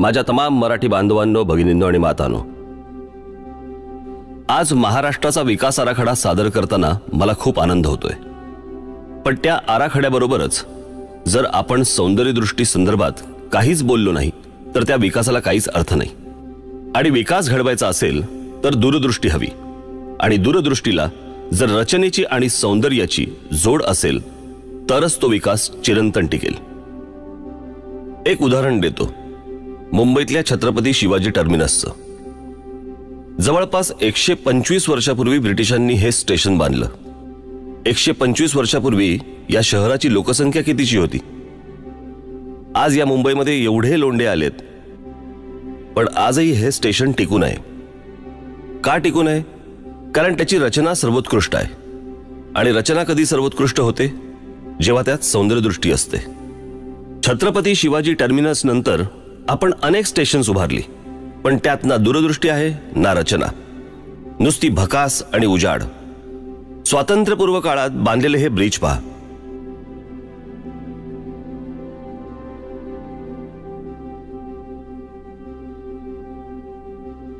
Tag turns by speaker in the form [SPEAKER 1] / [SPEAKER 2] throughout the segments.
[SPEAKER 1] माझ्या तमाम मराठी बांधवांनो, भगिनींनो आणि मातांनो, आज महाराष्ट्राचा विकास आराखडा सादर करताना मला खूप आनंद होतोय। पण त्या आराखड्याबरोबरच जर आपण सौंदर्यदृष्टी संदर्भात काहीच बोललो नाही तर त्या विकासाला काहीच अर्थ नाही। आणि विकास घडवायचा असेल तर दूरदृष्टी हवी, आणि दूरदृष्टीला जर रचनेची आणि सौंदर्याची जोड असेल तरच तो विकास चिरंतन टिकेल। एक उदाहरण देतो, मुंबईतल्या छत्रपती शिवाजी टर्मिनसचं। जवळपास 125 वर्षापूर्वी ब्रिटिशांनी हे स्टेशन बांधलं। 125 वर्षापूर्वी या शहराची लोकसंख्या कितीची होती? आज या मुंबईमध्ये एवढे लोंढे आलेत, पण आजही हे स्टेशन टिकून आहे। का टिकून आहे? कारण त्याची रचना सर्वोत्कृष्ट आहे। आणि रचना कधी सर्वोत्कृष्ट होते? जेव्हा त्यात सौंदर्यदृष्टी असते। छत्रपती शिवाजी टर्मिनस नंतर आपण अनेक स्टेशन्स उभारली, पण त्यात ना दूरदृष्टी आहे ना रचना, नुसती भकास आणि उजाड। स्वातंत्र्यपूर्व काळात बांधलेले हे ब्रिज पहा।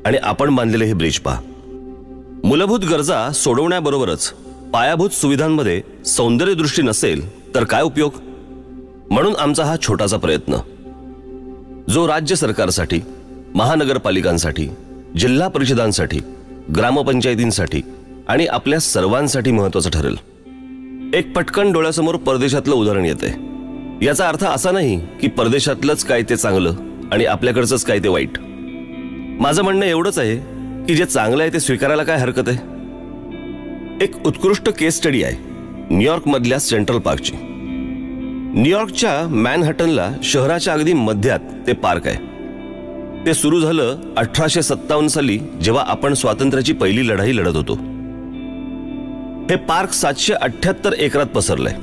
[SPEAKER 1] आणि आपण बांधलेले हे ब्रिज पहा। मूलभूत गरजा सोडवण्याबरोबरच पायाभूत सुविधांमध्ये सौंदर्यदृष्टी नसेल तर काय उपयोग? म्हणून आमचा हा छोटासा प्रयत्न, जो राज्य सरकारसाठी, महानगरपालिकांसाठी, जिल्हा परिषदांसाठी, ग्रामपंचायतींसाठी आणि आपल्या सर्वांसाठी महत्त्वाचं ठरेल। एक पटकन डोळ्यासमोर परदेशातलं उदाहरण येते। याचा अर्थ असा नाही की परदेशातलंच काय ते चांगलं आणि आपल्याकडचंच काय ते वाईट। माझं म्हणणं एवढंच आहे की जे चांगलं आहे ते स्वीकारायला काय हरकत आहे। एक उत्कृष्ट केस स्टडी आहे न्यूयॉर्क मधल्या सेंट्रल पार्कची। न्यूयॉर्कच्या मॅनहॅटनला शहराच्या अगदी मध्यात ते पार्क आहे। ते सुरू झालं 1857 साली, जेव्हा आपण स्वातंत्र्याची पहिली लढाई लढत होतो। हे पार्क 778 एकरात पसरलंय।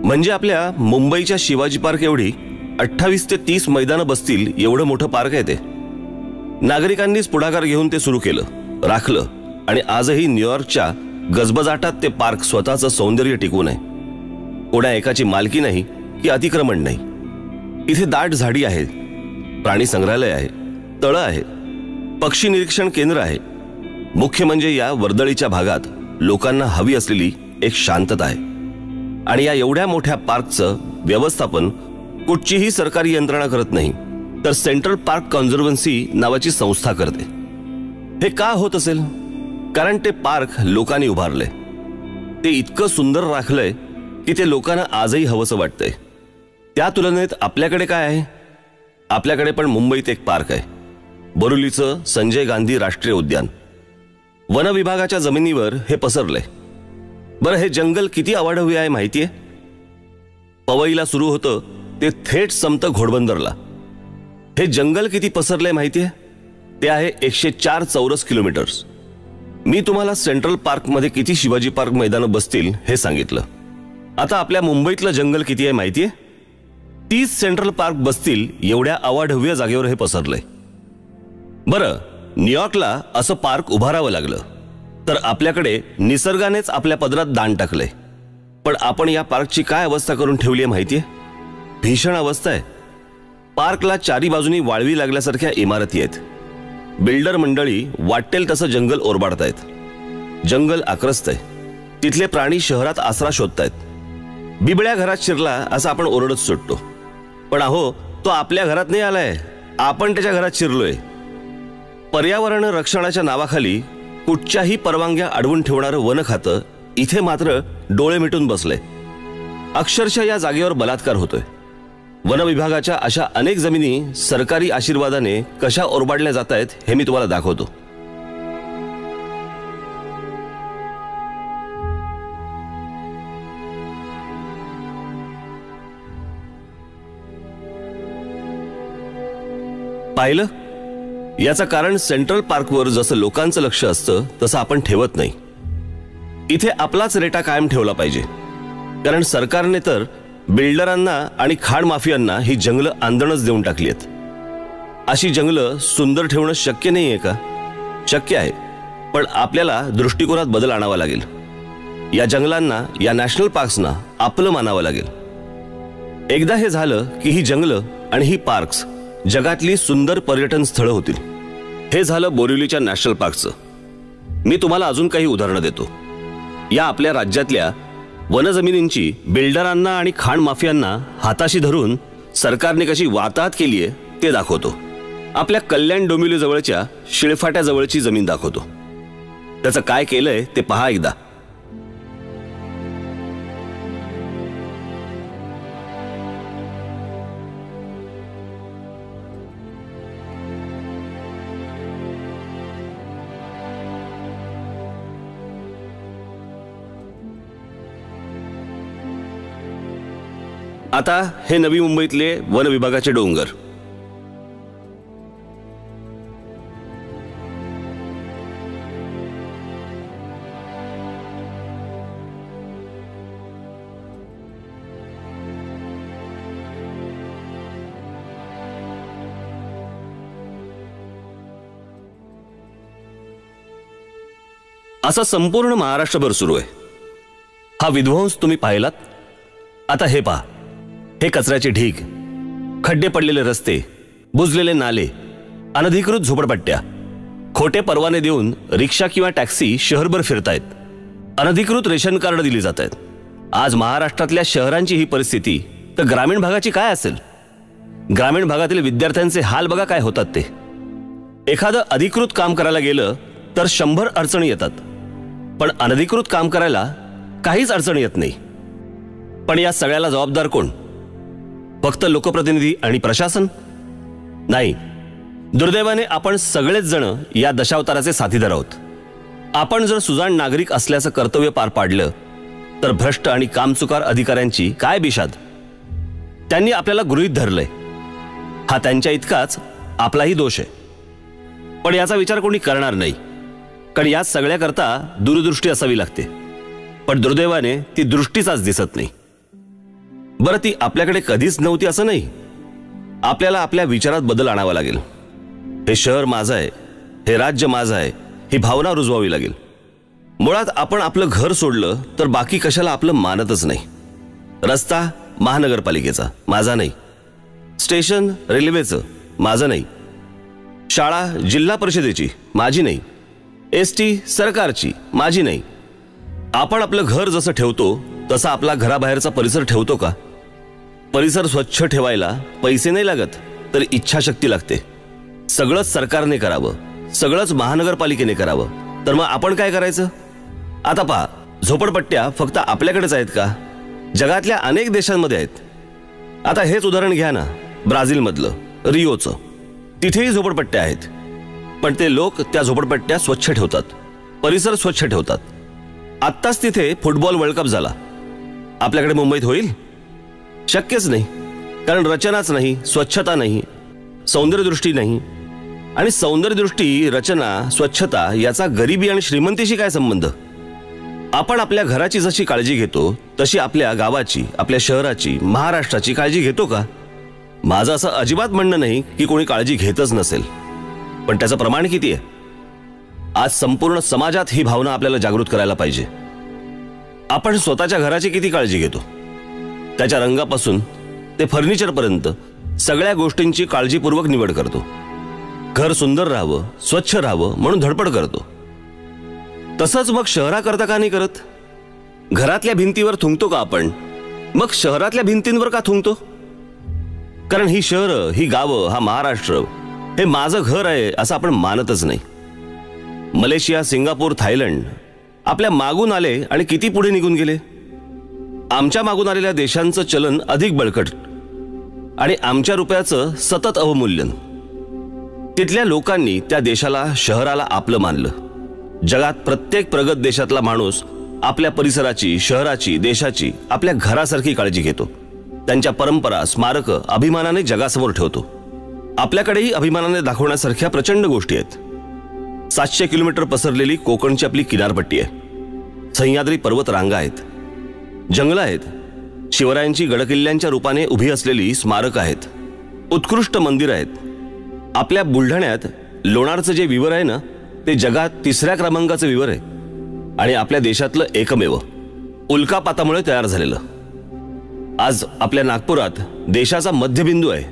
[SPEAKER 1] म्हणजे आपल्या मुंबईच्या शिवाजी पार्क एवढी 28 ते 30 मैदानं बसतील एवढं मोठं पार्क आहे ते। नागरिकांनीच पुढाकार घेऊन ते सुरू केलं, राखलं, आणि आजही न्यूयॉर्कच्या गजबजाटात ते पार्क स्वतःचं सौंदर्य टिकवून आहे। कोणा एकाची मालकी नाही की अतिक्रमण नाही। इथे दाट झाडी आहेत, प्राणी संग्रहालय आहे, तळं आहे, पक्षी निरीक्षण केंद्र आहे। मुख्य म्हणजे या वर्दळीच्या भागात लोकांना हवी असलेली एक शांतता आहे। आणि या एवढ्या मोठ्या पार्कचं व्यवस्थापन कुठचीही सरकारी यंत्रणा करत नाही, तर सेंट्रल पार्क कन्झर्वन्सी नावाची संस्था करते। हे का होत असेल? कारण ते पार्क लोकांनी उभारले, ते इतकं सुंदर राखलंय की ते लोकांना आजही हवंसं वाटतंय। त्या तुलनेत आपल्याकडे काय आहे? आपल्याकडे पण मुंबईत एक पार्क आहे, बोरिवलीचं संजय गांधी राष्ट्रीय उद्यान। वन विभागाच्या जमिनीवर हे पसरलंय। बरं, हे जंगल किती अवाढव्य आहे माहितीये? पवईला सुरू होतं ते थेट संपतं घोडबंदरला। हे जंगल किती पसरलंय माहितीये? ते आहे 104 चौरस किलोमीटर्स। मी तुम्हाला सेंट्रल पार्क मध्ये किती शिवाजी पार्क मैदानं बसतील हे सांगितलं। आता आपल्या मुंबईतलं जंगल किती आहे माहितीये? 30 सेंट्रल पार्क बसतील एवढ्या अवाढव्य जागेवर हे पसरलंय। बरं, न्यूयॉर्कला असं पार्क उभारावं लागलं तर आपल्याकडे निसर्गानेच आपल्या पदरात दान टाकलंय। पण आपण या पार्कची काय अवस्था करून ठेवली आहे माहितीये? भीषण अवस्था आहे। पार्कला चारी बाजूनी वाळवी लागल्यासारख्या इमारती आहेत। बिल्डर मंडळी वाटेल तसं जंगल ओरबाडतायत। जंगल आक्रस्तय, तिथले प्राणी शहरात आसरा शोधतायत। बिबळ्या घरात शिरला असं आपण ओरडत सुटतो, पण अहो, तो आपल्या घरात नाही आलाय, आपण त्याच्या घरात शिरलोय। पर्यावरण रक्षणाच्या नावाखाली कुठच्याही परवानग्या अडवून ठेवणारं वन खातं इथे मात्र डोळे मिटून बसलंय। अक्षरशः या जागेवर बलात्कार होतोय। वन विभागाच्या अशा अनेक जमिनी सरकारी आशीर्वादाने कशा ओरबाडल्या जात आहेत हे मी तुम्हाला दाखवतो। पाहिलं? याचं कारण सेंट्रल पार्कवर जसं लोकांचं लक्ष असतं तसं आपण ठेवत नाही। इथे आपलाच रेटा कायम ठेवला पाहिजे, कारण सरकारने तर बिल्डरांना आणि खाण माफियांना ही जंगलं आंदणच देऊन टाकली आहेत। अशी जंगलं सुंदर ठेवणं शक्य नाहीये का? शक्य आहे, पण आपल्याला दृष्टिकोनात बदल आणावा लागेल। या जंगलांना, या नॅशनल पार्क्सना आपलं मानावं लागेल। एकदा हे झालं की ही जंगलं आणि ही पार्क्स जगातली सुंदर पर्यटन स्थळं होतील. हे झालं बोरिवलीच्या नॅशनल पार्कचं. मी तुम्हाला अजून काही उदाहरणं देतो. या आपल्या राज्यातल्या वनजमिनींची बिल्डरांना आणि खाण माफियांना हाताशी धरून सरकारने कशी वाताहत केली आहे ते दाखवतो. आपल्या कल्याण डोंबिवली जवळच्या शिळफाट्याजवळची जमीन दाखवतो. त्याचं काय केलंय ते पहा एकदा. आता हे नवी मुंबईतले वन विभागाचे डोंगर. असा संपूर्ण महाराष्ट्रभर सुरू आहे. हा विध्वंस तुम्ही पाहिलात. आता हे पहा, हे कचऱ्याचे ढीग, खड्डे पडलेले रस्ते, बुजलेले नाले, अनधिकृत झोपडपट्ट्या, खोटे परवाने देऊन रिक्षा किंवा टॅक्सी शहरभर फिरतायत, अनधिकृत रेशन कार्ड दिली जात आहेत. आज महाराष्ट्रातल्या शहरांची ही परिस्थिती तर ग्रामीण भागाची काय असेल? ग्रामीण भागातील विद्यार्थ्यांचे हाल बघा काय होतात ते. एखादं अधिकृत काम करायला गेलं तर 100 अडचणी येतात, पण अनधिकृत काम करायला काहीच अडचण येत नाही. पण या सगळ्याला जबाबदार कोण? फक्त लोकप्रतिनिधी आणि प्रशासन? नाही. दुर्दैवाने आपण सगळेच जण या दशावताराचे साथीदार आहोत. आपण जर सुजाण नागरिक असल्याचं कर्तव्य पार पाडलं तर भ्रष्ट आणि कामचुकार अधिकाऱ्यांची काय बिशाद. त्यांनी आपल्याला गृहीत धरलंय. हा त्यांच्या इतकाच आपलाही दोष आहे. पण याचा विचार कोणी करणार नाही, कारण या सगळ्याकरता दूरदृष्टी असावी लागते. पण दुर्दैवाने ती दृष्टीचाच दिसत नाही. बरं, ती आपल्याकडे कधीच नव्हती असं नाही. आपल्याला आपल्या विचारात बदल आणावा लागेल. हे शहर माझं आहे, हे राज्य माझं आहे, ही भावना रुजवावी लागेल. मुळात आपण आपलं घर सोडलं तर बाकी कशाला आपलं मानतच नाही. रस्ता महानगरपालिकेचा, माझा नाही. स्टेशन रेल्वेचं, माझं नाही. शाळा जिल्हा परिषदेची, माझी नाही. एसटी सरकारची, माझी नाही. आपण आपलं घर जसं ठेवतो तसा आपला घराबाहेरचा परिसर ठेवतो का? परिसर स्वच्छ ठेवायला पैसे नाही लागत, तर इच्छाशक्ती लागते. सगळंच सरकारने करावं, सगळंच महानगरपालिकेने करावं, तर मग आपण काय करायचं? आता पहा, झोपडपट्ट्या फक्त आपल्याकडेच आहेत का? जगातल्या अनेक देशांमध्ये आहेत. आता हेच उदाहरण घ्या ना, ब्राझीलमधलं, रिओचं. तिथेही झोपडपट्ट्या आहेत, पण ते लोक त्या झोपडपट्ट्या स्वच्छ ठेवतात, परिसर स्वच्छ ठेवतात. आत्ताच तिथे फुटबॉल वर्ल्ड कप झाला. आपल्याकडे मुंबईत होईल? शक्यच नाही, कारण रचनाच नाही, स्वच्छता नाही, सौंदर्यदृष्टी नाही. आणि सौंदर्यदृष्टी, रचना, स्वच्छता याचा गरिबी आणि श्रीमंतीशी काय संबंध? आपण आपल्या घराची जशी काळजी घेतो तशी आपल्या गावाची, आपल्या शहराची, महाराष्ट्राची काळजी घेतो का? माझं असं अजिबात म्हणणं नाही की कोणी काळजी घेतच नसेल, पण त्याचं प्रमाण किती आहे? आज संपूर्ण समाजात ही भावना आपल्याला जागृत करायला पाहिजे. आपण स्वतःच्या घराची किती काळजी घेतो? त्याच्या रंगापासून ते फर्निचरपर्यंत सगळ्या गोष्टींची काळजीपूर्वक निवड करतो. घर सुंदर राहावं, स्वच्छ राहावं म्हणून धडपड करतो. तसंच मग शहराकरता का नाही करत? घरातल्या भिंतीवर थुंकतो का आपण? मग शहरातल्या भिंतींवर का थुंकतो? कारण ही शहरं, ही गावं, हा महाराष्ट्र हे माझं घर आहे असं आपण मानतच नाही. मलेशिया, सिंगापूर, थायलंड आपल्या मागून आले आणि किती पुढे निघून गेले. आमच्या मागून आलेल्या देशांचं चलन अधिक बळकट आणि आमच्या रुपयाचं सतत अवमूल्यन. तिथल्या लोकांनी त्या देशाला, शहराला आपलं मानलं. जगात प्रत्येक प्रगत देशातला माणूस आपल्या परिसराची, शहराची, देशाची, आपल्या घरासारखी काळजी घेतो. त्यांच्या परंपरा, स्मारकं अभिमानाने जगासमोर ठेवतो. आपल्याकडेही अभिमानाने दाखवण्यासारख्या प्रचंड गोष्टी आहेत. 700 किलोमीटर पसरलेली कोकणची आपली किनारपट्टी आहे. सह्याद्री पर्वत रांगा आहेत, जंगलं आहेत, शिवरायांची गडकिल्ल्यांच्या रूपाने उभी असलेली स्मारकं आहेत, उत्कृष्ट मंदिरं आहेत. आपल्या बुलढाण्यात लोणारचं जे विवर आहे ना, ते जगात 3ऱ्या क्रमांकाचं विवर आहे आणि आपल्या देशातलं एकमेव, उल्कापातामुळे तयार झालेलं. आज आपल्या नागपुरात देशाचा मध्यबिंदू आहे.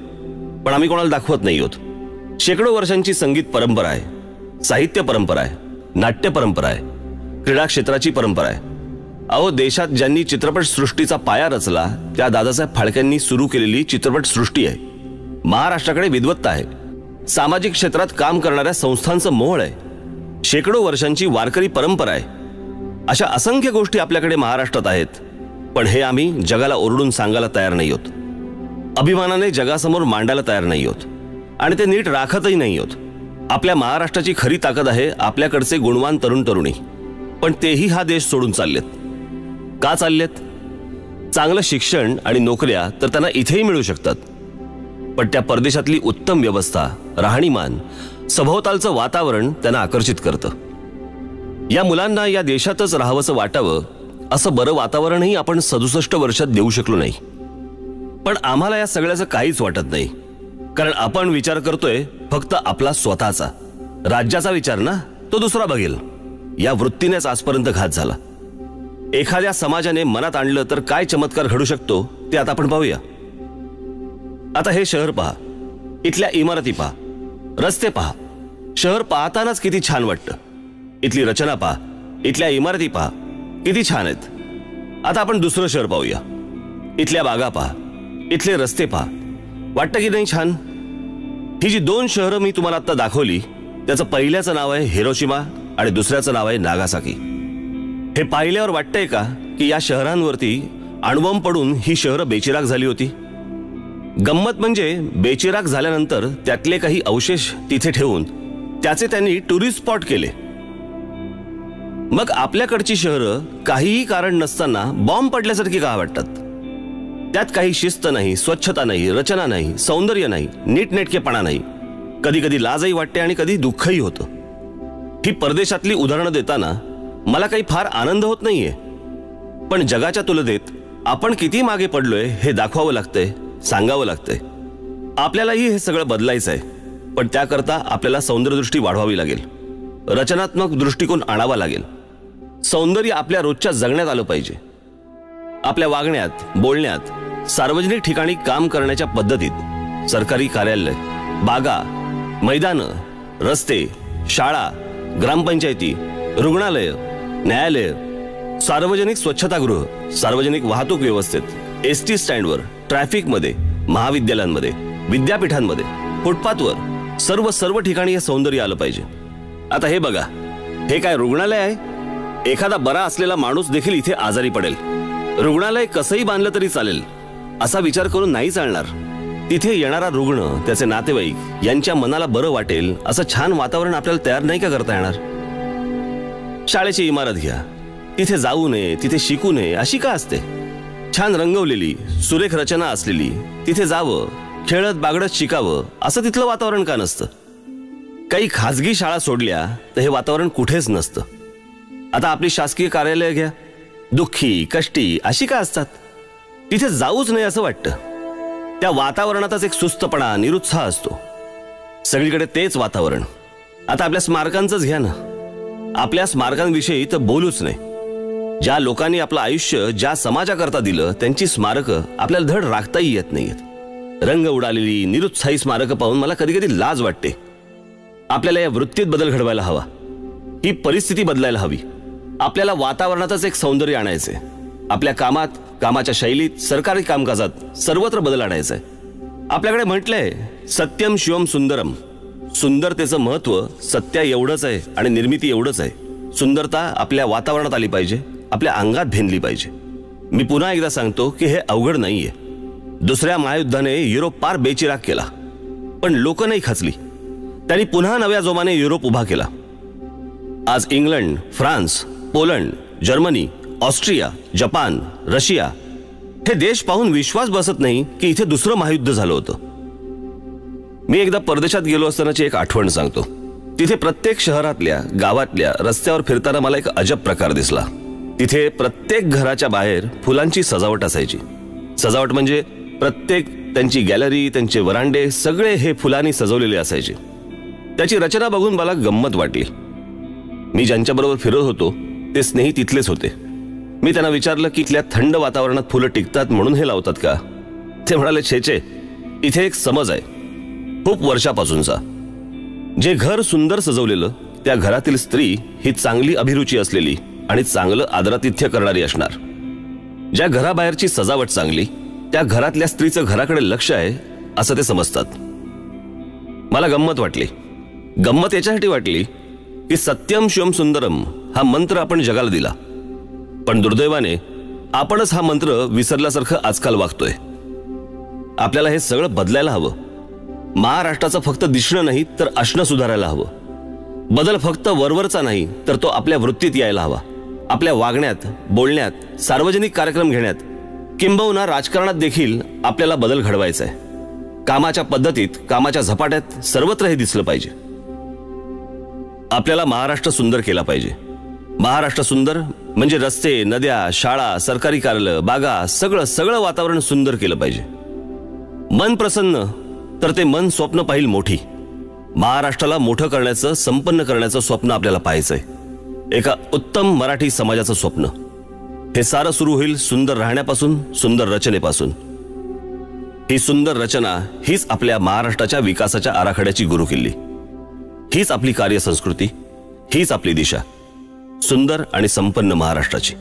[SPEAKER 1] पण आम्ही कोणाला दाखवत नाही आहोत. शेकडो वर्षांची संगीत परंपरा आहे, साहित्य परंपरा आहे, नाट्य परंपरा आहे, क्रीडा क्षेत्राची परंपरा आहे. अहो, देशात ज्यांनी चित्रपट सृष्टीचा पाया रचला त्या दादासाहेब फाळकेंनी सुरू केलेली चित्रपट सृष्टी आहे. महाराष्ट्राकडे विद्वत्ता आहे, सामाजिक क्षेत्रात काम करणाऱ्या संस्थांचं मोह आहे, शेकडो वर्षांची वारकरी परंपरा आहे. अशा असंख्य गोष्टी आपल्याकडे महाराष्ट्रात आहेत. पण हे आम्ही जगाला ओरडून सांगायला तयार नाही आहोत, अभिमानाने जगासमोर मांडायला तयार नाही आहोत आणि ते नीट राखतही नाही आहोत. आपल्या महाराष्ट्राची खरी ताकद आहे आपल्याकडचे गुणवान तरुण तरुणी. पण तेही हा देश सोडून चाललेत. का चाललेत? चांगलं शिक्षण आणि नोकऱ्या तर त्यांना इथेही मिळू शकतात, पण त्या परदेशातली उत्तम व्यवस्था, राहणीमान, सभोवतालचं वातावरण त्यांना आकर्षित करतं. या मुलांना या देशातच राहावंसं वाटावं असं बरं वातावरणही आपण 67 वर्षात देऊ शकलो नाही. पण आम्हाला या सगळ्याचं काहीच वाटत नाही, कारण आपण विचार करतोय फक्त आपला स्वतःचा. राज्याचा विचार ना तो दुसरा बघेल, या वृत्तीनेच आजपर्यंत घात झाला. एखाद्या समाजाने मनात आणलं तर काय चमत्कार घडू शकतो ते आता आपण पाहूया. आता हे शहर पहा, इथल्या इमारती पहा, रस्ते पहा. शहर पाहतानाच किती छान वाटतं. इथली रचना पहा, इथल्या इमारती पहा, किती छान आहेत. आता आपण दुसरं शहर पाहूया. इथल्या बागा पहा, इथले रस्ते पहा, वाटतं की नाही छान? ही जी 2 शहरं मी तुम्हाला आता दाखवली त्याचं पहिल्याचं नाव आहे हिरोशिमा आणि दुसऱ्याचं नाव आहे नागासाकी. हे पाहिल्यावर वाटतंय का की या शहरांवरती अणुबॉम्ब पडून ही शहरं बेचिराग झाली होती? गंमत म्हणजे बेचिराग झाल्यानंतर त्यातले काही अवशेष तिथे ठेवून त्याचे त्यांनी टुरिस्ट स्पॉट केले. मग आपल्याकडची शहरं काहीही कारण नसताना बॉम्ब पडल्यासारखी का वाटतात? त्यात काही शिस्त नाही, स्वच्छता नाही, रचना नाही, सौंदर्य नाही, नीटनेटकेपणा नाही. कधी कधी लाजही वाटते आणि कधी दुःखही होतं. ही परदेशातली उदाहरणं देताना मला काही फार आनंद होत नाहीये, पण जगाच्या तुलनेत आपण किती मागे पडलोय हे दाखवावं लागतंय, सांगावं लागतंय. आपल्यालाही हे सगळं बदलायचं आहे, पण त्याकरता आपल्याला सौंदर्यदृष्टी वाढवावी लागेल, रचनात्मक दृष्टिकोन आणावा लागेल. सौंदर्य आपल्या रोजच्या जगण्यात आलं पाहिजे. आपल्या वागण्यात, बोलण्यात, सार्वजनिक ठिकाणी काम करण्याच्या पद्धतीत, सरकारी कार्यालय, बागा, मैदानं, रस्ते, शाळा, ग्रामपंचायती, रुग्णालय, न्यायालय, सार्वजनिक स्वच्छतागृह, सार्वजनिक वाहतूक व्यवस्थेत, एसटी स्टँडवर, ट्रॅफिकमध्ये, महाविद्यालयांमध्ये, विद्यापीठांमध्ये, फुटपाथवर, सर्व ठिकाणी हे सौंदर्य आलं पाहिजे. आता हे बघा, हे काय रुग्णालय आहे? एखादा बरा असलेला माणूस देखील इथे आजारी पडेल. रुग्णालय कसंही बांधलं तरी चालेल असा विचार करून नाही चालणार. तिथे येणारा रुग्ण, त्याचे नातेवाईक यांच्या मनाला बरं वाटेल असं छान वातावरण आपल्याला तयार नाही का करता येणार? शाळेची इमारत घ्या, तिथे जाऊ नये, तिथे शिकू नये अशी का असते? छान रंगवलेली, सुरेख रचना असलेली, तिथे जावं, खेळत बागडत शिकावं असं तिथलं वातावरण का नसतं? काही खाजगी शाळा सोडल्या तर हे वातावरण कुठेच नसतं. आता आपली शासकीय कार्यालय घ्या, दुःखी, कष्टी अशी का असतात? तिथे जाऊच नाही असं वाटतं. त्या वातावरणातच एक सुस्तपणा, निरुत्साह असतो. सगळीकडे तेच वातावरण. आता आपल्या स्मारकांचंच घ्या ना. आपल्या स्मारकांविषयी तर बोलूच नाही. ज्या लोकांनी आपलं आयुष्य ज्या समाजाकरता दिलं त्यांची स्मारकं आपल्याला धड राखताही येत नाहीयेत. रंग उडालेली, निरुत्साही स्मारकं पाहून मला कधी कधी लाज वाटते. आपल्याला या वृत्तीत बदल घडवायला हवा. ही परिस्थिती बदलायला हवी. आपल्याला वातावरणातच एक सौंदर्य आणायचंय. आपल्या कामात, कामाच्या शैलीत, सरकारी कामकाजात सर्वत्र बदल आणायचाय. आपल्याकडे म्हटलंय सत्यम शिवम सुंदरम. सुंदरतेचं महत्व सत्य एवढंच आहे आणि निर्मिती एवढंच आहे. सुंदरता आपल्या वातावरणात आली पाहिजे, आपल्या अंगात भिनली पाहिजे. मी पुन्हा एकदा सांगतो की हे अवघड नाहीये. दुसऱ्या महायुद्धाने युरोप पार बेचिराग केला, पण लोक नाही खचली. त्यांनी पुन्हा नव्या जोमाने युरोप उभा केला. आज England, France, Poland, Germany, Austria, Japan, Russia हे देश पाहून विश्वास बसत नाही की इथे दुसरं महायुद्ध झालं होतं. मी एकदा परदेशात गेलो असतानाची एक आठवण सांगतो. तिथे प्रत्येक शहरातल्या, गावातल्या रस्त्यावर फिरताना मला एक अजब प्रकार दिसला. तिथे प्रत्येक घराच्या बाहेर फुलांची सजावट असायची. सजावट म्हणजे प्रत्येक त्यांची गॅलरी, त्यांचे वरांडे सगळे हे फुलांनी सजवलेले असायचे. त्याची रचना बघून मला गंमत वाटली. मी ज्यांच्याबरोबर फिरत होतो ते स्नेही तिथलेच होते. मी त्यांना विचारलं की इथल्या थंड वातावरणात फुलं टिकतात म्हणून हे लावतात का? ते म्हणाले, छे, इथे एक समज आहे. खूप वर्षापासूनचा. जे घर सुंदर सजवलेलं, त्या घरातील स्त्री ही चांगली अभिरुची असलेली आणि चांगलं आदरातिथ्य करणारी असणार. ज्या घराबाहेरची सजावट चांगली, त्या घरातल्या स्त्रीचं घराकडे लक्ष आहे असं ते समजतात. मला गंमत वाटली. गंमत याच्यासाठी वाटली की सत्यम शिवम सुंदरम हा मंत्र आपण जगाला दिला, पण दुर्दैवाने आपणच हा मंत्र विसरल्यासारखं आजकाल वागतोय. आपल्याला हे सगळं बदलायला हवं. महाराष्ट्राचं फक्त दिसणं नाही तर असणं सुधारायला हवं. बदल फक्त वरवरचा नाही तर तो आपल्या वृत्तीत यायला हवा. आपल्या वागण्यात, बोलण्यात, सार्वजनिक कार्यक्रम घेण्यात, किंबहुना राजकारणात देखील आपल्याला बदल घडवायचा आहे. कामाच्या पद्धतीत, कामाच्या झपाट्यात, सर्वत्र हे दिसलं पाहिजे. आपल्याला महाराष्ट्र सुंदर केला पाहिजे. महाराष्ट्र सुंदर म्हणजे रस्ते, नद्या, शाळा, सरकारी कार्यालय, बागा, सगळं वातावरण सुंदर केलं पाहिजे. मन प्रसन्न तर ते मन स्वप्न पाहिल मोठी. महाराष्ट्राला मोठं करण्याचं, संपन्न करण्याचं स्वप्न आपल्याला पाहायचंय. एका उत्तम मराठी समाजाचं स्वप्न. हे सारं सुरू होईल सुंदर राहण्यापासून, सुंदर रचनेपासून. ही सुंदर रचना हीच आपल्या महाराष्ट्राच्या विकासाच्या आराखड्याची गुरुकिल्ली. हीच आपली कार्यसंस्कृती, हीच आपली दिशा. सुंदर आणि संपन्न महाराष्ट्राची.